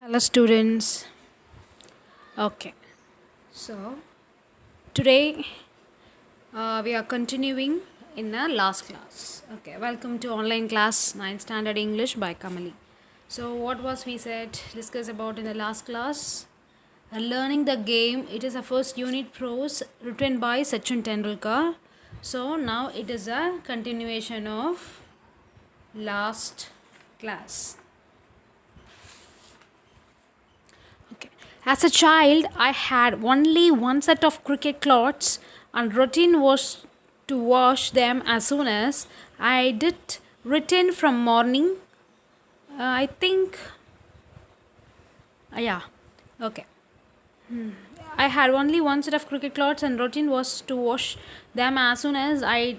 Hello, students. Okay, so today we are continuing in our last class. Okay, welcome to online class 9th standard English by Kamali. So, what was we said discuss about in the last class? Learning the game. It is a first unit prose written by Sachin Tendulkar. So now it is a continuation of last class. Okay. As a child, I had only one set of cricket clothes, and routine was to wash them as soon as I did return from morning. I think, yeah, okay. I had only one set of cricket clothes, and routine was to wash them as soon as I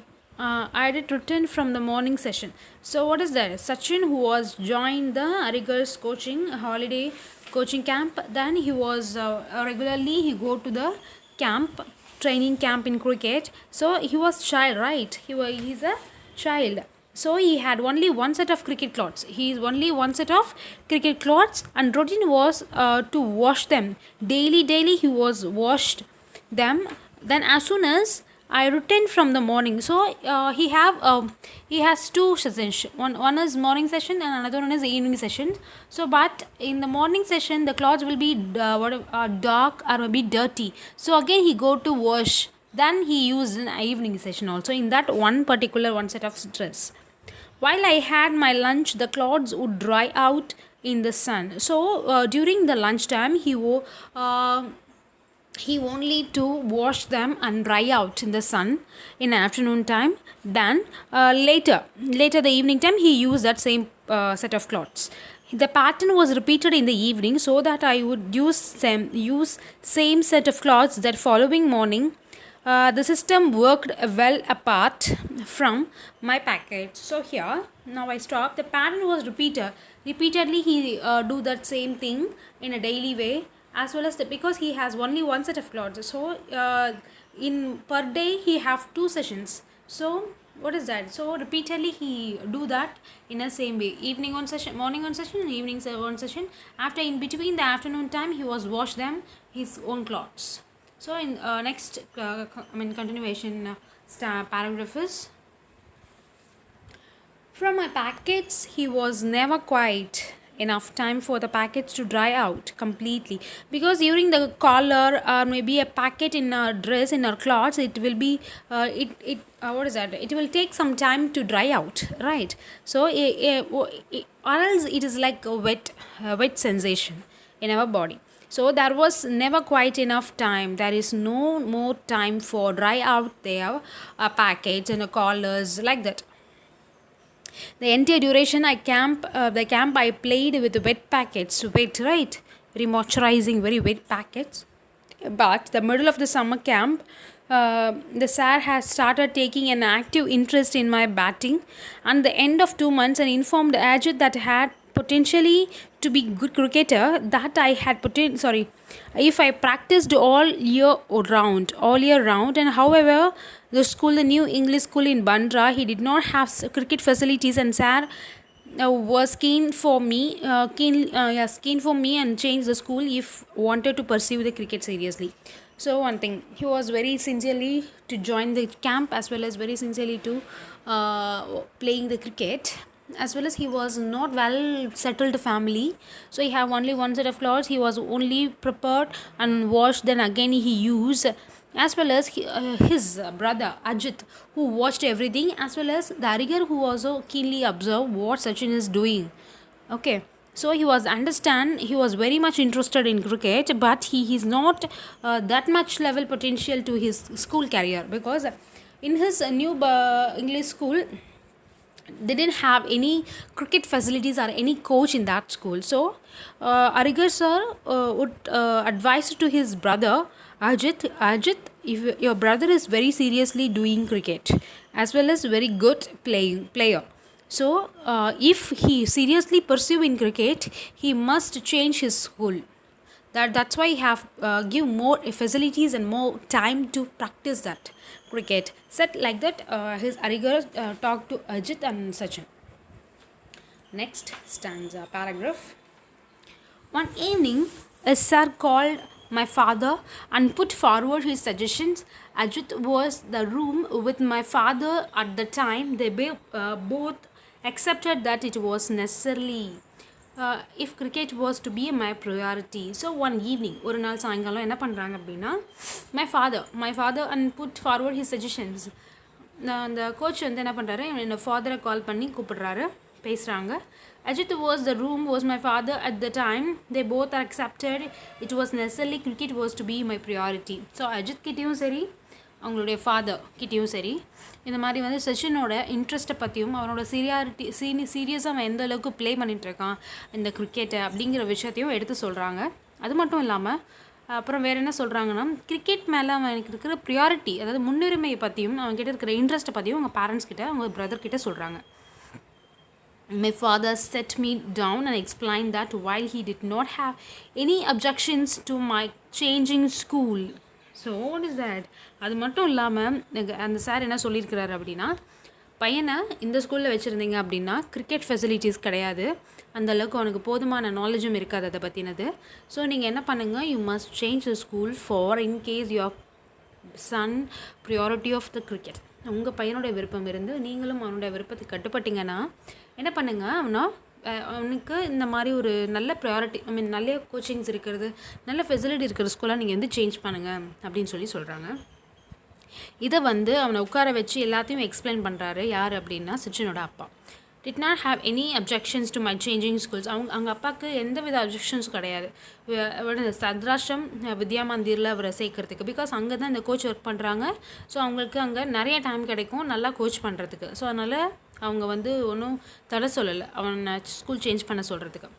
did return from the morning session. So what is that? Sachin, who was joined the Arigars coaching holiday coaching camp, then he was regularly he go to the camp training camp in cricket. So he was child, right? He's a child. So he had only one set of cricket clothes. He is only one set of cricket clothes, and routine was to wash them daily. Daily he was washed them. Then as soon as I returned from the morning, so he has two sessions. One is morning session and another one is evening session. So, but in the morning session, the clothes will be dark or maybe dirty. So again he go to wash. Then he used an evening session also in that one particular one set of dress. While I had my lunch, the clothes would dry out in the sun. So during the lunchtime, he only to wash them and dry out in the sun in afternoon time. Then later the evening time, he used that same set of clothes. The pattern was repeated in the evening so that I would use same set of clothes that following morning. The system worked well apart from my package. So here now I stop. The pattern was repeatedly he do that same thing in a daily way, as well as because he has only one set of clothes. So in per day he have two sessions. So what is that? So repeatedly he do that in a same way. Evening on session, morning on session, and evening on session. After in between the afternoon time, he was wash them his own clothes. So in next, continuation paragraph is, from my packets, he was never quite enough time for the packets to dry out completely, because during the collar or maybe a packet in our dress, in our clothes, it will be what is that, it will take some time to dry out, right? So or else it is like a wet sensation in our body. So there was never quite enough time. There is no more time for dry out their packets and collars like that. The entire duration the camp I played with wet packets, wet, right? Very moisturizing, very wet packets. But the middle of the summer camp, the sir has started taking an active interest in my batting. And the end of 2 months, and informed Ajit that had potentially to be good cricketer, that I had if I practiced all year round. And however, the new English school in Bandra, he did not have cricket facilities, and sir was keen for me and changed the school if wanted to pursue the cricket seriously. So one thing, he was very sincerely to join the camp, as well as very sincerely to playing the cricket, as well as he was not well settled family. So he have only one set of clothes. He was only prepared and washed, then again he used, as well as his brother Ajit, who watched everything, as well as the Arigar, who also keenly observed what Sachin is doing. Okay, so he was very much interested in cricket, but he is not that much level potential to his school career, because in his new English school they didn't have any cricket facilities or any coach in that school. So Arigar sir would advise to his brother Ajit, if your brother is very seriously doing cricket, as well as very good player, so if he seriously pursue in cricket, he must change his school. That's why he have give more facilities and more time to practice that cricket. Said like that, his Arigar talked to Ajit and Sachin. Next stanza paragraph. One evening, a sir called my father and put forward his suggestions. Ajit was the room with my father at the time. They both accepted that it was necessarily if cricket was to be my priority. So one evening, ஒரு நாள் சாயங்காலம் என்ன பண்ணுறாங்க அப்படின்னா my father and put forward his suggestions. அந்த coach வந்து என்ன பண்ணுறாரு, என்னோட ஃபாதரை கால் பண்ணி கூப்பிடுறாரு, பேசுகிறாங்க. Ajit was the room was my father at the time. They both accepted it was necessarily cricket was to be my priority. So Ajith கிட்டேயும் சரி அவங்களுடைய ஃபாதர் கிட்டேயும் சரி இந்த மாதிரி வந்து சச்சினோட இன்ட்ரெஸ்ட்டை பற்றியும் அவனோட சீரியஸாக அவன் எந்த அளவுக்கு ப்ளே பண்ணிகிட்ருக்கான் இந்த கிரிக்கெட்டை அப்படிங்கிற விஷயத்தையும் எடுத்து சொல்கிறாங்க. அது மட்டும் இல்லாமல் அப்புறம் வேறு என்ன சொல்கிறாங்கன்னா, கிரிக்கெட் மேலே அவனுக்கு இருக்கிற ப்ரியாரிட்டி, அதாவது முன்னுரிமையை பற்றியும் அவன்கிட்ட இருக்கிற இன்ட்ரெஸ்ட்டை பற்றியும் அவங்க பேரண்ட்ஸ் கிட்ட அவங்க பிரதர் கிட்ட சொல்கிறாங்க. My father set me down and explained that while he did not have any objections to my changing school. So what is that? அது மட்டும் இல்லாமல் அந்த சார் என்ன சொல்லியிருக்கிறாரு அப்படின்னா, பையனை இந்த ஸ்கூலில் வச்சுருந்தீங்க அப்படின்னா கிரிக்கெட் ஃபெசிலிட்டிஸ் கிடையாது, அந்தளவுக்கு அவனுக்கு போதுமான நாலேஜும் இருக்காது அதை பற்றினது. ஸோ நீங்கள் என்ன பண்ணுங்கள், you must change the school for in case your son priority of the cricket. உங்கள் பையனுடைய விருப்பம் இருந்து நீங்களும் அவனுடைய விருப்பத்துக்கு கட்டுப்பட்டீங்கன்னா என்ன பண்ணுங்கள், அவனுக்கு இந்த மாதிரி ஒரு நல்ல ப்ரையாரிட்டி, நல்ல கோச்சிங்ஸ் இருக்கிறது, நல்ல ஃபெசிலிட்டி இருக்கிற ஸ்கூலாக நீங்கள் வந்து சேஞ்ச் பண்ணுங்கள் அப்படின்னு சொல்கிறாங்க. இதை வந்து அவனை உட்கார வச்சு எல்லாத்தையும் எக்ஸ்பிளைன் பண்ணுறாரு. யார் அப்படின்னா சச்சினோட அப்பா. Did not have any objections to my changing schools. அவங்க அப்பாவுக்கு எந்த வித அப்ஜெக்ஷன்ஸும் கிடையாது சத்ராஷ்ரம் வித்யா மந்திரில் அவரை சேர்க்கறதுக்கு. பிகாஸ் அங்கே தான் இந்த கோச் ஒர்க் பண்ணுறாங்க. ஸோ அவங்களுக்கு அங்கே நிறைய டைம் கிடைக்கும் நல்லா கோச் பண்ணுறதுக்கு. ஸோ அதனால் அவங்க வந்து ஒன்றும் தடை சொல்லலை அவனை ஸ்கூல் சேஞ்ச் பண்ண சொல்கிறதுக்கு.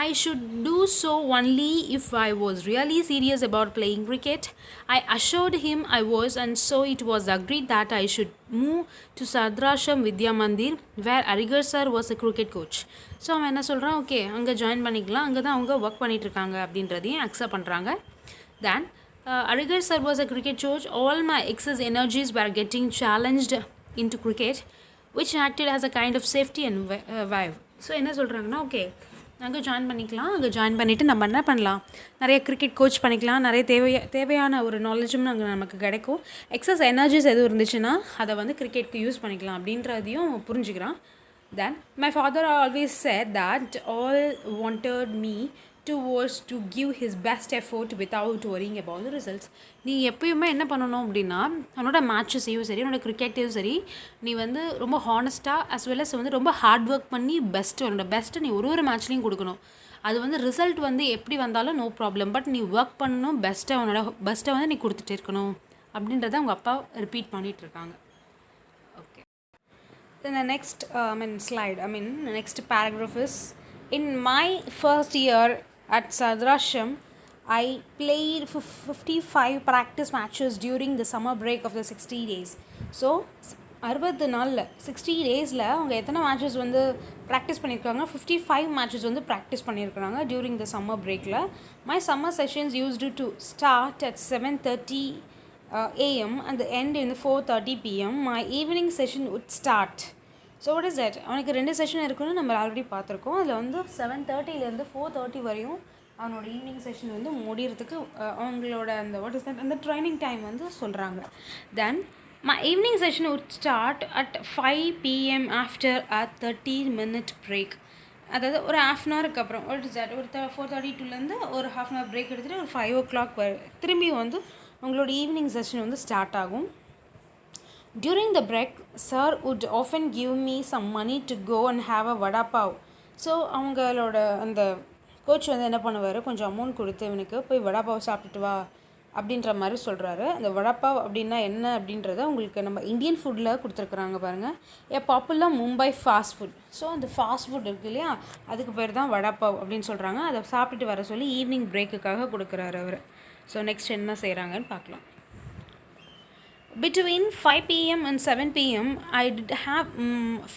I should do so only if I was really serious about playing cricket. I assured him I was, and so it was agreed that I should move to Sadrasham Vidya Mandir where Arigar sir was a cricket coach. So அவன் என்ன சொல்கிறான், okay அங்கே join பண்ணிக்கலாம், அங்கே தான் அவங்க work பண்ணிகிட்ருக்காங்க அப்படின்றதையும் அக்செப்ட் பண்ணுறாங்க. Then Arigar sir was a cricket coach. All my excess energies were getting challenged into cricket, which acted as a kind of safety and vibe. So என்ன சொல்கிறாங்கன்னா, ஓகே அங்கே ஜாயின் பண்ணிக்கலாம், அங்கே ஜாயின் பண்ணிவிட்டு நம்ம என்ன பண்ணலாம், நிறைய கிரிக்கெட் கோச் பண்ணிக்கலாம், நிறைய தேவையான ஒரு நாலேஜும் அங்கே நமக்கு கிடைக்கும், எக்ஸஸ் எனர்ஜிஸ் எதுவும் இருந்துச்சுன்னா அதை வந்து கிரிக்கெட்டுக்கு யூஸ் பண்ணிக்கலாம் அப்படின்றதையும் புரிஞ்சுக்கிறான். Then my father always said that all wanted me to give his best effort without worrying about the results. நீ எப்பயுமே என்ன பண்ணணும் அப்படின்னா, உன்னோட மேட்சஸையும் சரி உன்னோட கிரிக்கெட்டையும் சரி நீ வந்து ரொம்ப ஹானஸ்ட்டாக அஸ் வெல் அஸ் வந்து ரொம்ப ஹார்ட் ஒர்க் பண்ணி உன்னோட பெஸ்ட்டை நீ ஒரு மேட்ச்லேயும் கொடுக்கணும். அது வந்து ரிசல்ட் வந்து எப்படி வந்தாலும் நோ ப்ராப்ளம், பட் நீ ஒர்க் பண்ணணும், உன்னோட பெஸ்ட்டை வந்து நீ கொடுத்துட்டே இருக்கணும் அப்படின்றத அவங்க அப்பா ரிப்பீட் பண்ணிகிட்ருக்காங்க. Okay, then the next slide, next paragraph is, in my first year at Sadrasham, I played 55 practice matches during the summer break of the 60 days. So 60 நாளில் 60 டேஸில் அவங்க எத்தனை மேட்சஸ் வந்து ப்ராக்டிஸ் பண்ணியிருக்காங்க, 55 மேட்சஸ் வந்து ப்ராக்டிஸ் பண்ணியிருக்கிறாங்க during the summer பிரேக்கில். My summer sessions used to start at 7:30 AM and end in 4:30 PM. My evening session would start. So what is that, அவனுக்கு 2 செஷன் இருக்குன்னு நம்ம ஆல்ரெடி பார்த்துருக்கோம். அதில் வந்து 7:30 4:30 வரையும் அவனோட ஈவினிங் செஷன் வந்து முடிகிறதுக்கு அவங்களோட அந்த வாட் இஸ் தட் அந்த ட்ரைனிங் டைம் வந்து சொல்கிறாங்க. Then my evening session would start at 5 PM after a 30-minute break. அதாவது ஒரு ½ அன் ஹவருக்கு அப்புறம் வாட் இஸ் தட் ஒரு 4:32 ஒரு ½ அன் ஹவர் பிரேக் எடுத்துகிட்டு ஒரு 5 o'clock திரும்பி வந்து அவங்களோட ஈவினிங் செஷன் வந்து ஸ்டார்ட் ஆகும். During the break, sir would often give me some money to go and have a vada pav. So அவங்களோட அந்த கோச் வந்து என்ன பண்ணுவார், கொஞ்சம் அமௌண்ட் கொடுத்து இவனுக்கு போய் வடா பாவ் சாப்பிட்டுட்டு வா அப்படின்ற மாதிரி சொல்கிறாரு. அந்த வடா பாவ் அப்படின்னா என்ன அப்படின்றத உங்களுக்கு நம்ம இந்தியன் ஃபுட்டில் கொடுத்துருக்குறாங்க பாருங்கள். Popular Mumbai fast food. So அந்த ஃபாஸ்ட் ஃபுட் இருக்குது இல்லையா, அதுக்கு பேர் தான் வடா பாவ் அப்படின்னு சொல்கிறாங்க. அதை சாப்பிட்டுட்டு வர சொல்லி ஈவினிங் பிரேக்குக்காக கொடுக்குறாரு அவர். ஸோ நெக்ஸ்ட் என்ன செய்கிறாங்கன்னு பார்க்கலாம். Between 5 PM and 7 PM, I did have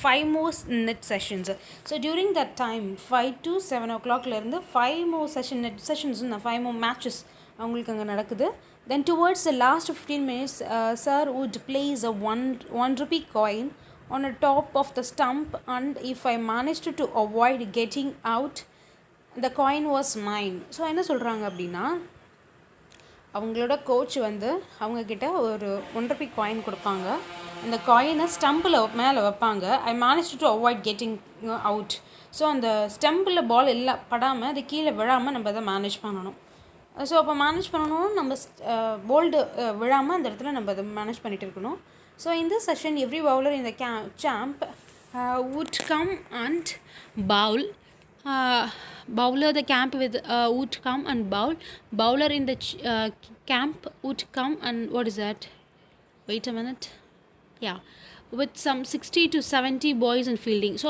5 more net sessions. So during that time, 5 to 7 o'clock, 5 more net sessions, 5 more matches அவங்களுக்கு அங்கே நடக்குது. Then towards the last 15 minutes, sir would place a 1 rupee coin on the top of the stump, and if I managed to avoid getting out, the coin was mine. So என்ன சொல்கிறாங்க அப்படின்னா, அவங்களோட coach வந்து அவங்கக்கிட்ட ஒரு 1 Ruby coin கொடுப்பாங்க. அந்த காயினை ஸ்டம்பில் மேலே வைப்பாங்க. ஐ manage to avoid getting out. So அந்த ஸ்டம்பில் பால் எல்லாம் படாமல் அது கீழே விழாமல் நம்ம அதை மேனேஜ் பண்ணணும். ஸோ அப்போ மேனேஜ் பண்ணணும், நம்ம போல்டு விழாமல் அந்த இடத்துல நம்ம அதை மேனேஜ் பண்ணிகிட்டு இருக்கணும். ஸோ இந்த செஷன் எவ்ரி பவுலர் இந்த camp would come and bowl. Bowler the camp with would come and bowl. Bowler in the camp would come and what is that? Wait a minute. Yeah, with some 60 to 70 boys and fielding. So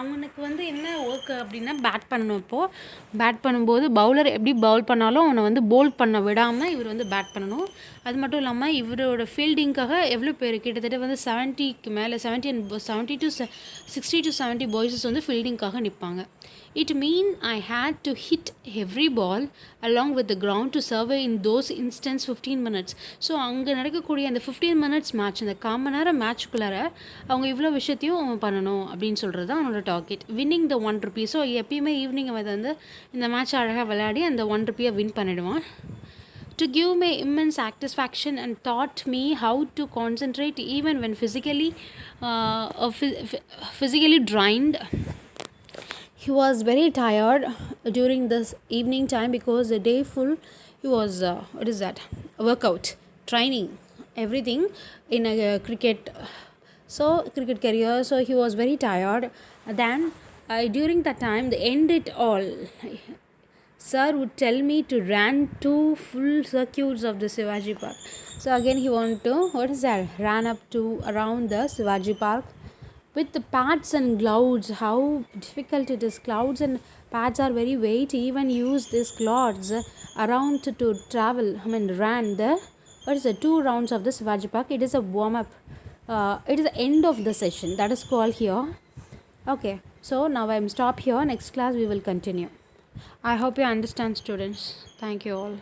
அவனுக்கு வந்து என்ன work அப்படின்னா bad பண்ணணும். இப்போது bad பண்ணும்போது bowler எப்படி பவுல் பண்ணாலும் அவனை வந்து போல் பண்ண விடாமல் இவர் வந்து பேட் பண்ணணும். அது மட்டும் இல்லாமல் இவரோட ஃபீல்டிங்காக எவ்வளோ பேர் கிட்டத்தட்ட வந்து 70க்கு மேலே 70 to 60 to 70 பாய்ஸஸ் வந்து ஃபீல்டிங்காக நிற்பாங்க. It mean I had to hit every ball along with the ground to survey in those instance 15 minutes. So அங்கே நடக்கக்கூடிய அந்த 15 minutes மேட்ச், அந்த 1/4 நேரம் மேட்ச்குள்ளார அவங்க இவ்வளோ விஷயத்தையும் பண்ணணும் அப்படின்னு சொல்கிறது தான் அவனோட target. Winning the 1 Ruby. So எப்பயுமே ஈவினிங் அவன் வந்து இந்த மேட்ச் அழகாக விளையாடி அந்த 1 ரூபியை வின் பண்ணிடுவான். To give me immense satisfaction and taught me how to concentrate even when physically drained. He was very tired during this evening time because the day full he was workout, training, everything in a cricket career. So he was very tired. Then during that time, the end it all, sir would tell me to run 2 full circuits of the Shivaji Park. So again he wanted to ran up to around the Shivaji Park with the pads and gloves. How difficult it is. Clouds and pads are very weight. Even use these cloths around to travel. Ran the 2 rounds of the Shivaji Park. It is a warm up. It is the end of the session. That is called here. Okay, so now I am stop here. Next class we will continue. I hope you understand, students. Thank you all.